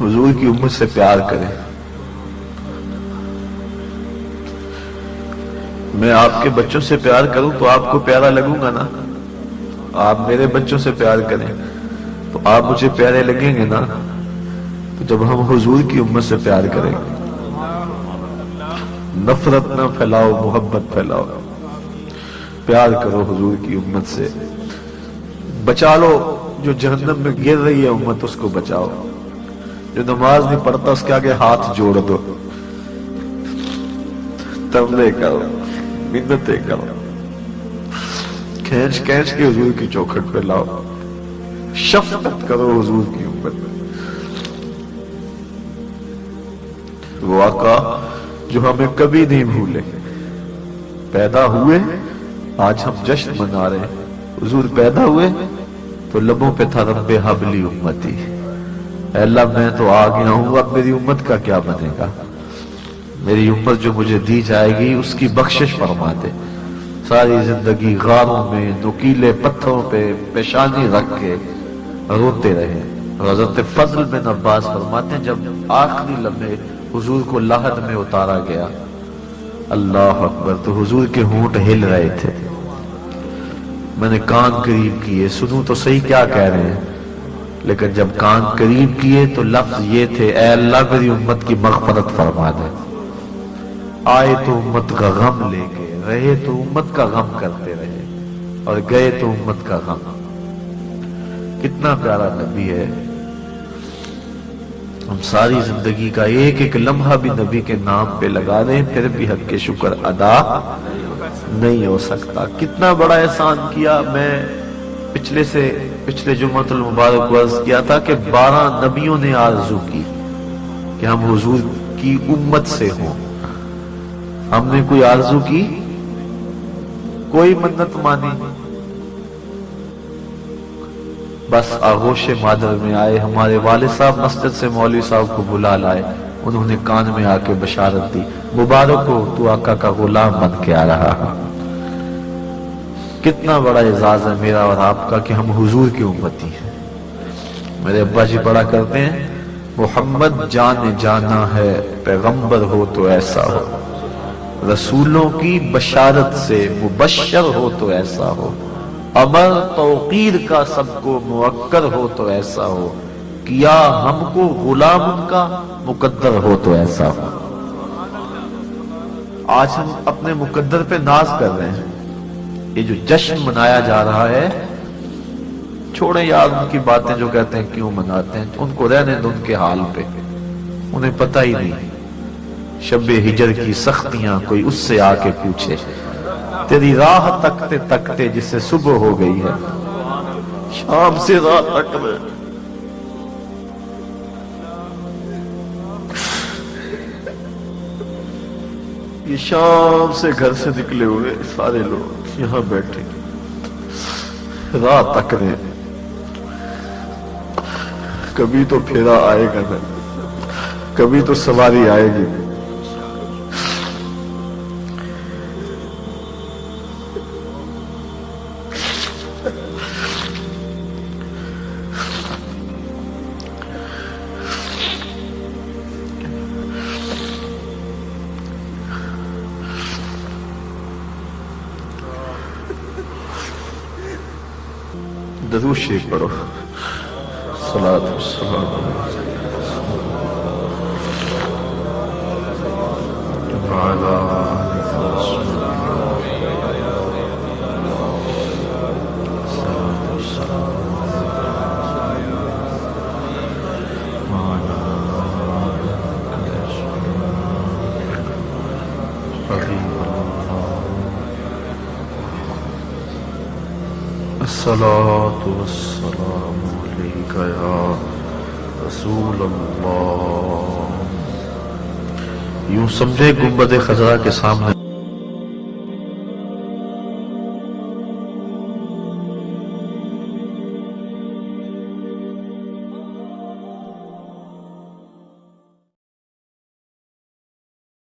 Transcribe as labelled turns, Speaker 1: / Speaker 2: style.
Speaker 1: حضور کی امت سے پیار کریں. میں آپ کے بچوں سے پیار کروں تو آپ کو پیارا لگوں گا نا. آپ میرے بچوں سے پیار کریں تو آپ مجھے پیارے لگیں گے نا. تو جب ہم حضور کی امت سے پیار کریں گے، نفرت نہ پھیلاؤ، محبت پھیلاؤ. پیار کرو حضور کی امت سے. بچا لو جو جہنم میں گر رہی ہے امت، اس کو بچاؤ. جو نماز نہیں پڑھتا اس کے آگے ہاتھ جوڑ دو، تملے کرو، منتیں کرو، کھینچ کھینچ کے حضور کی چوکھٹ پہ لاؤ. شفقت کرو حضور کی امت میں. وہ آقا جو ہمیں کبھی نہیں بھولے. پیدا ہوئے، آج ہم جشن منا رہے ہیں. حضور پیدا ہوئے تو لبوں پہ تھا رب حبلی امتی. اے اللہ میں تو آ گیا ہوں، اب میری امت کا کیا بنے گا. میری امت جو مجھے دی جائے گی اس کی بخشش فرما دے. ساری زندگی غاروں میں نکیلے پتھروں پہ پیشانی رکھ کے روتے رہے. حضرت فضل بن عباس فرماتے ہیں جب آخری لمحے حضور کو لحد میں اتارا گیا، اللہ اکبر، تو حضور کے ہونٹ ہل رہے تھے. میں نے کان قریب کیے، سنوں تو صحیح کیا کہہ رہے ہیں. لیکن جب کان قریب کیے تو لفظ یہ تھے، اے اللہ میری امت کی مغفرت فرما دے. آئے تو امت کا غم لے کے، رہے تو امت کا غم کرتے رہے، اور گئے تو امت کا غم. کتنا پیارا نبی ہے. ہم ساری زندگی کا ایک ایک لمحہ بھی نبی کے نام پہ لگا دیں پھر بھی حق کے شکر ادا نہیں ہو سکتا. کتنا بڑا احسان کیا. میں پچھلے جمعۃ المبارک کو عرض کیا تھا کہ 12 نبیوں نے آرزو کی کہ ہم حضور کی امت سے ہوں. ہم نے کوئی آرزو کی؟ کوئی منت مانی؟ بس آغوش مادر میں آئے. ہمارے والد صاحب مسجد سے مولوی صاحب کو بلا لائے. انہوں نے کان میں آ کے بشارت دی، مبارک ہو تو آقا کا غلام بن کے آ رہا ہے. کتنا بڑا اعزاز ہے میرا اور آپ کا کہ ہم حضور کی امتی ہیں. میرے ابا جی پڑھا کرتے ہیں، محمد جان جانا ہے پیغمبر ہو تو ایسا ہو، رسولوں کی بشارت سے مبشر ہو تو ایسا ہو، امر توقیر کا سب کو موقر ہو تو ایسا ہو، کیا ہم کو غلام ان کا مقدر ہو تو ایسا ہو. آج ہم اپنے مقدر پہ ناز کر رہے ہیں. یہ جو جشن منایا جا رہا ہے، چھوڑیں یار ان کی باتیں جو کہتے ہیں کیوں مناتے ہیں. ان کو رہنے دو ان کے حال پہ. انہیں پتہ ہی نہیں شب ہجر کی سختیاں کوئی اس سے آ کے پوچھے. تیری راہ تکتے تکتے جسے صبح ہو گئی ہے، شام سے رات تک میں یہ شام سے گھر سے نکلے ہوئے سارے لوگ یہاں بیٹھے رات تک رہے. کبھی تو پھیرا آئے گا نا، کبھی تو سواری آئے گی. درود شریف پڑھو. صلاۃ والسلام الصلاۃ والسلام علیک یا رسول اللہ. یوں سمجھے گنبد خضرا کے سامنے